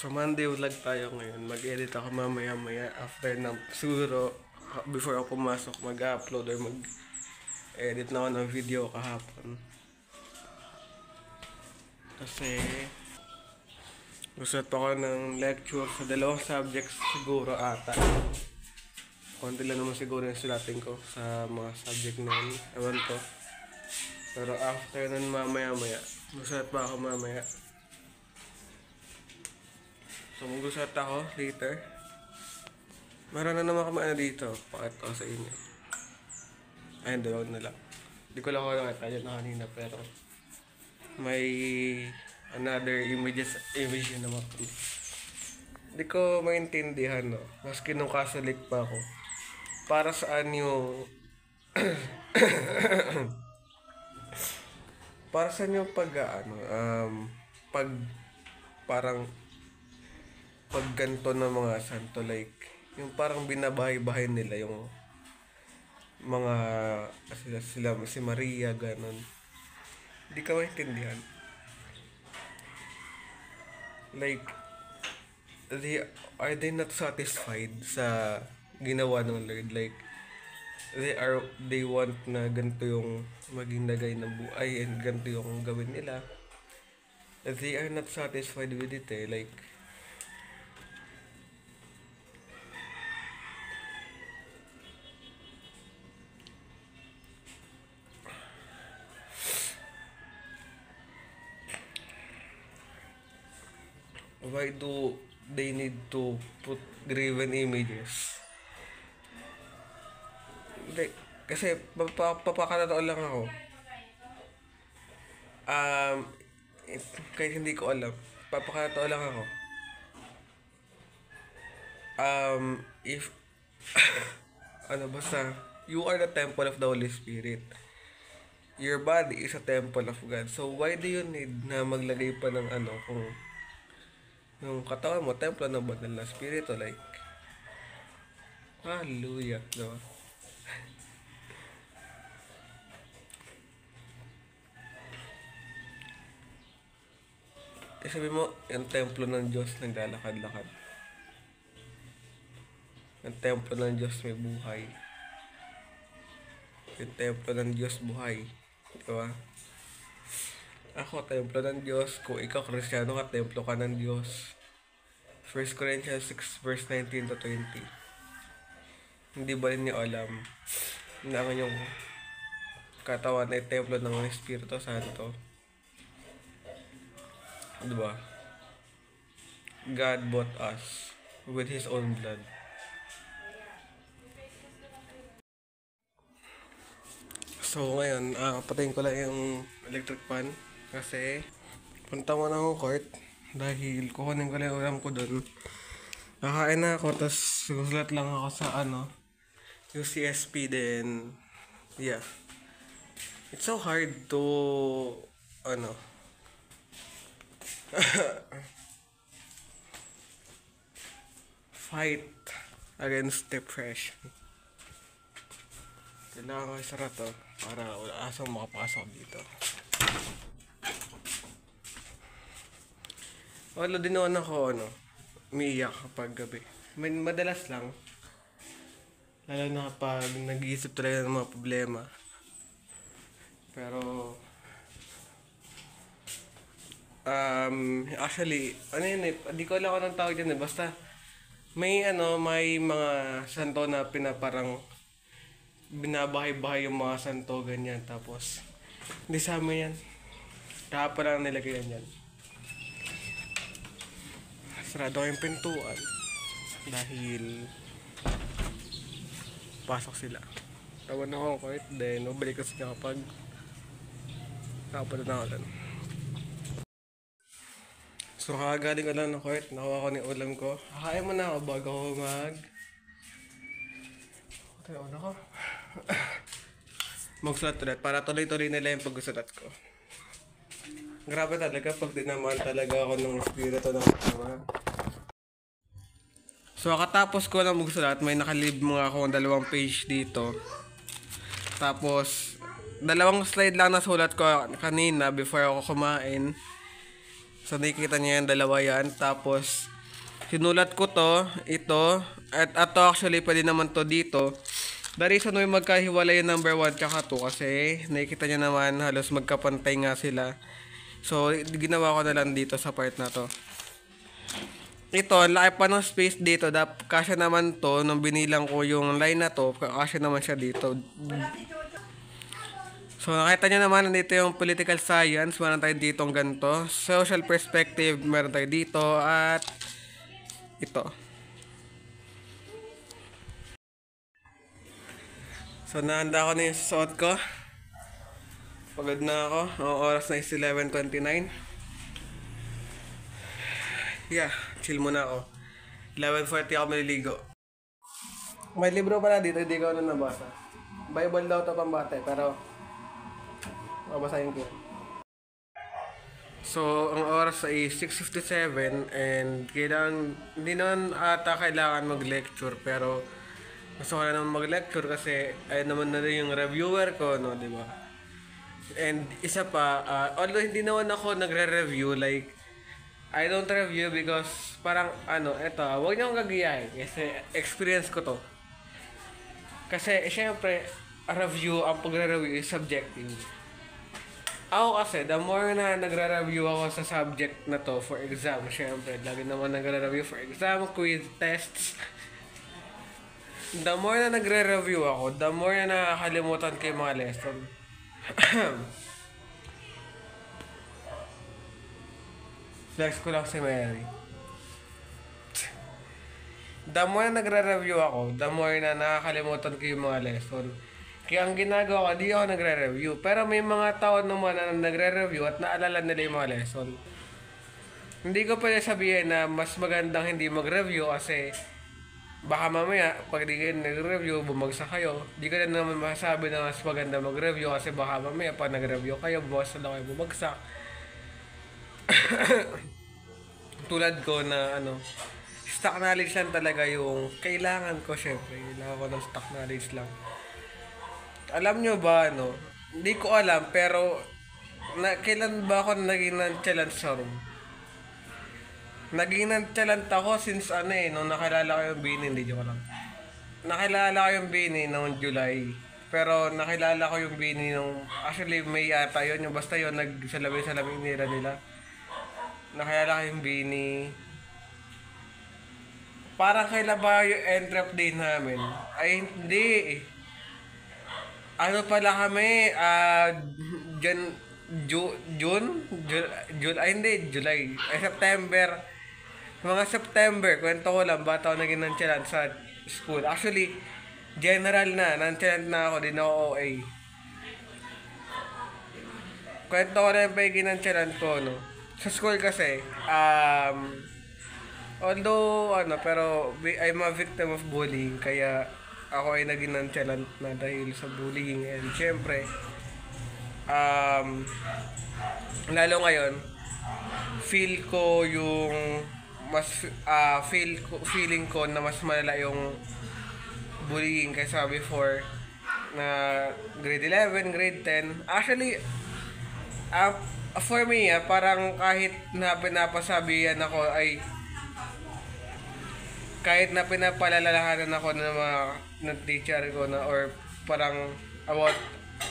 So Monday vlog tayo ngayon. Mag-edit ako mamaya-maya after ng siguro before ako pumasok mag-upload or mag-edit na ako ng video kahapon. Kasi gusto pa ako ng lecture sa dalawang subjects siguro ata. Konti lang naman siguro yung sulatin ko sa mga subject na yun. Ewan ko. Pero after nun mamaya-maya, gusto pa ako mamaya. So mag-usat ako later. Meron na naman kami dito. Pakita ko sa inyo. Ayun, dalawag na lang. Hindi ko lang ako nakita dyan na kanina pero may another image yun naman. Hindi ko maintindihan, no. Maski nung Catholic pa ako. Para saan yung para saan yung parang pag ganito ng mga santo, like yung parang binabahay-bahay nila yung mga sila si Maria ganon. Hindi ka maintindihan. Like are they not satisfied sa ginawa ng Lord? Like they want na ganito yung maging lagay ng buhay and ganito yung gawin nila. They are not satisfied with it like why do they need to put graven images? Like, kasi papakatotoo lang ako. Kahit hindi ko alam, papakatotoo lang ako. If basta you are the temple of the Holy Spirit. Your body is a temple of God. So why do you need na maglagay pa ng kung yung katawan mo, templo ng banal na spirito, like, hallelujah, diba? Sabi mo, yung templo ng Diyos naglalakad-lakad. Yung templo ng Diyos may buhay. Yung templo ng Diyos buhay. Diba? Ako, templo ng Diyos. Kung ikaw, Kristiyano ka, templo ka ng Diyos. 1 Corinthians 6 verse 19 to 20. Hindi ba rin niyo alam na ang inyong katawan ay templo ng Espiritu Santo? Diba? God bought us with His own blood. So ngayon, patayin ko lang yung electric fan. Kasi, punta mo na akong court. Dahil kukunin ko lang yung ulam ko dun. Nakain na ako, tapos susulat lang ako sa yung CSP din. Yeah. It's so hard to, fight against depression. Kailangan ko isara to para wala asang makapasok dito. Wala din naman ako, umiiyak kapag gabi. Madalas lang. Lalo na kapag nag-iisip talaga ng mga problema. Pero, actually, hindi ko alam anong tawag dyan basta, may mga santo na pinaparang binabahay-bahay yung mga santo, ganyan. Tapos, hindi sa amin yan. Kahapon lang nilagay yan. Sarado ko yung pintuan dahil pasok sila. Tawan ako kahit then balik kasi niya kapag kapag na ulan. So kakagaling ko lang ng court, nakuha ko ni ulam ko. Kakain mo na ako bago ako magsulat ulit para tuloy-tuloy nila yung pagsusulat ko. Grabe talaga pag dinaman talaga ako ng espiritu ng kasama. So katapos ko lang magsulat, may nakalib mga ako 2 page dito. Tapos 2 slide lang nasulat ko kanina before ako kumain. So nakikita niyo yung 2 yan. Tapos Sinulat ko to, ito, at ato actually pwede naman to dito. The reason why magkahiwalay yung number 1 tsaka 2 kasi nakikita nyo naman halos magkapantay nga sila. So, ginawa ko na lang dito sa part na to. Ito, laki pa ng space dito. Kasya naman to, nung binilang ko yung line na to, kasya naman siya dito. So, nakita nyo naman, nandito yung political science. Meron tayo dito ang ganito. Social perspective, meron tayo dito. At ito. So, nahanda ko na yung suot ko. Pagod na ako. Ang oras na is 11:29. Yeah, chill muna ako. 11:40 ako maliligo. May libro pala dito, hindi ko na nabasa. Bible daw ito pambata, pero mabasahin ko. So, ang oras ay 6:57 and kailangan, hindi naman ata kailangan mag-lecture, pero gusto ko na naman mag-lecture kasi ay naman na rin yung reviewer ko, no, di ba? And isa pa, although hindi naman ako nagre-review, like, I don't review because parang eto, huwag niyo akong gagayahin kasi experience ko to. Kasi, syempre, review, ang pagre-review is subjective. Ako kasi, the more na nagre-review ako sa subject na to for exam, syempre, lagi naman nagre-review for exam, quiz, tests. The more na nagre-review ako, the more na nakakalimutan ko yung mga lesson. Flex ko lang si Mary. The more na nagre-review ako, the more na nakakalimutan ko yung mga lesson. Kaya ang ginagawa ko, di ako nagre-review. Pero may mga tao naman na nagre-review at naalala nila yung mga lesson. Hindi ko pwede sabihin na mas magandang hindi mag-review kasi baka mamaya, pag di kayo nag-review, bumagsak kayo. Di ko na naman masasabi na mas maganda mag-review kasi baka mamaya, pag nag-review kayo, bumagsak na kayo, bumagsak. Tulad ko na, stock knowledge lang talaga yung kailangan ko, syempre. Kailangan ko ng stock knowledge lang. Alam nyo ba, hindi ko alam, pero kailan ba ako naging non-challenge sa room? Naging nonchalant ako since nung nakilala ko yung Bini, hindi joke lang. Nakilala ko yung Bini noong July. Pero nakilala ko yung Bini nung, actually may ata yun, yung basta yun, nagsalamin nila. Nakilala ko yung Bini. Parang kailan ba yung end-trap day namin? Ay hindi. Ano pala kami, July. Ay, September. Mga September, kwento ko lang, bata ako naging nonchalant sa school. Actually, general na, nonchalant na ako, din ako OA. Kwento ko lang pa yung ginonchalant ko, no? Sa school kasi, although, pero I'm a victim of bullying, kaya ako ay naging nonchalant na dahil sa bullying. And syempre, lalo ngayon, feeling ko na mas malala yung bullying kaysa before na grade 11, grade 10. Actually, for me, parang kahit na pinapasabihan ako ay kahit na pinapalalahanan ako ng teacher ko na or parang about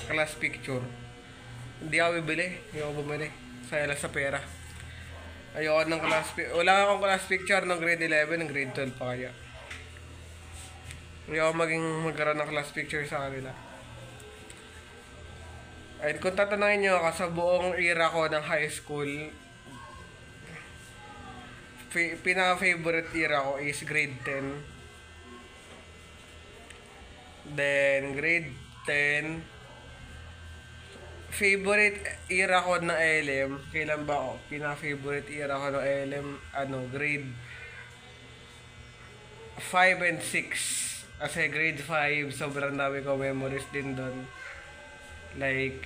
class picture, hindi ako bibili, hindi ako bumili. Sayang lang sa pera. Ayoko ng wala akong class picture ng grade 11, ng grade 12 pa kaya. Ayoko magkaroon ng class picture sa kanila. Ay, kung tatanungin nyo ako sa buong era ko ng high school, pinaka-favorite era ko is grade 10. Then, grade 10, favorite era ko ng LM, kailan ba ako? Pinaka-favorite era ko ng LM, grade 5 and 6. Kasi grade 5, sobrang dami ko memories din doon. Like,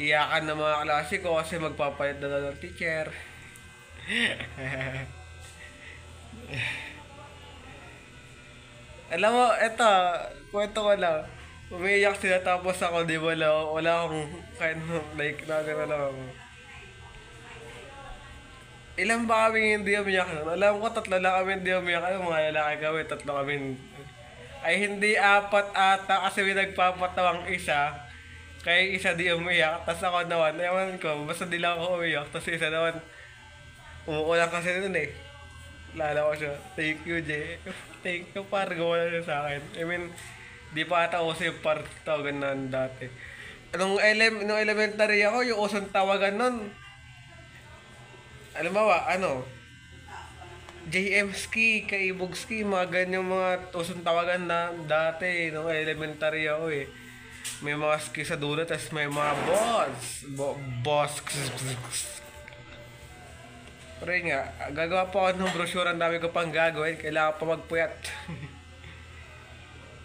iyakan ng mga klase ko kasi magpapalit na ng teacher. Alam mo, eto, kwento ko lang. Umiiyak sila tapos ako, di ba, wala akong kind of, like, nagano lang ako. Ilan ba kami hindi umiyak nun? Alam ko, tatlo lang kami hindi umiyak. Ay, mga lalaki kami, tatlo kami. Ay, hindi apat ata kasi may nagpapatawang isa. Kaya isa di umiyak. Tapos ako naman, ewan ko, basta di lang ako umiyak. Tapos isa naman, umuulan kasi nun eh. Lala ko siya, thank you, Jay. Thank you, par. Gawa na siya sa akin. I mean, di pa ata uso yung par tawagan nun dati. Nung elementary ako, yung usong tawagan nun, alam mo ba, JM Ski, Kaibog Ski, mga ganyan mga usong tawagan na dati, nung elementary ako eh. May mga ski sa dulo, tapos may mga boss. Pero yun nga, gagawa pa ako ng brochure, ang dami ko pang gagawin, kailangan pa magpuyat.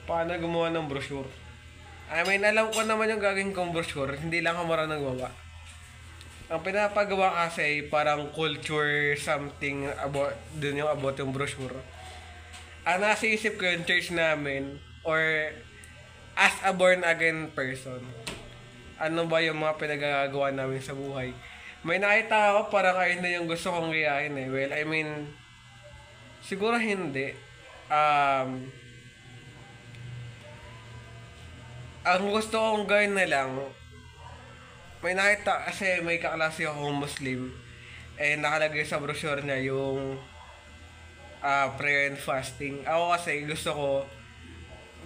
Paano gumawa ng brochure? I mean, alam ko naman yung gagawin kong brochure, hindi lang ako marunong gawa. Ang pinapagawa kasi parang culture something about dun yung about yung brochure. Ang nasa isip ko yung church namin or as a born again person. Ano ba yung mga pinagagawa namin sa buhay? May nakita ako parang ayun na yung gusto kong gayahin eh. Well, I mean, siguro hindi. Ang gusto kong gawin na lang, may nakita kasi may kaklase akong Muslim eh nakalagay sa brochure niya yung prayer and fasting. Ako kasi gusto ko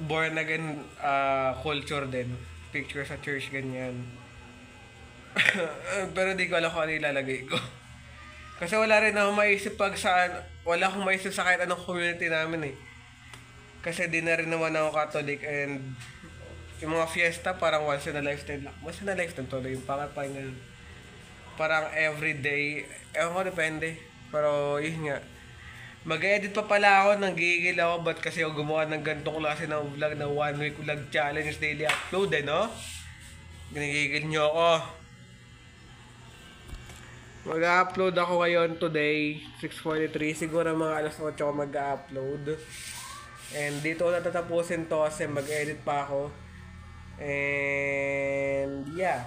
born again culture din. Picture sa church ganyan. Pero di ko alam kung ano ilalagay ko. Kasi wala rin akong maisip wala akong maisip sa kahit anong community namin eh. Kasi di na rin naman ako Catholic and yung mga fiesta parang once in a lifetime lang. Once in a lifetime to yung parang everyday. Ewan ko, depende. Pero yun nga. Mag-edit pa pala ako, nanggigil ako. Ba't kasi ako gumawa ng ganitong klase ng vlog na 1 week vlog challenge daily upload no? Ginigigil nyo ako. Mag-upload ako ngayon today, 6:43. Siguro mga alas 8 ako mag-upload. And dito ko natatapusin to kasi mag-edit pa ako. And yeah,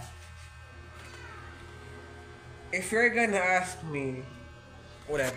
if you're gonna ask me ulit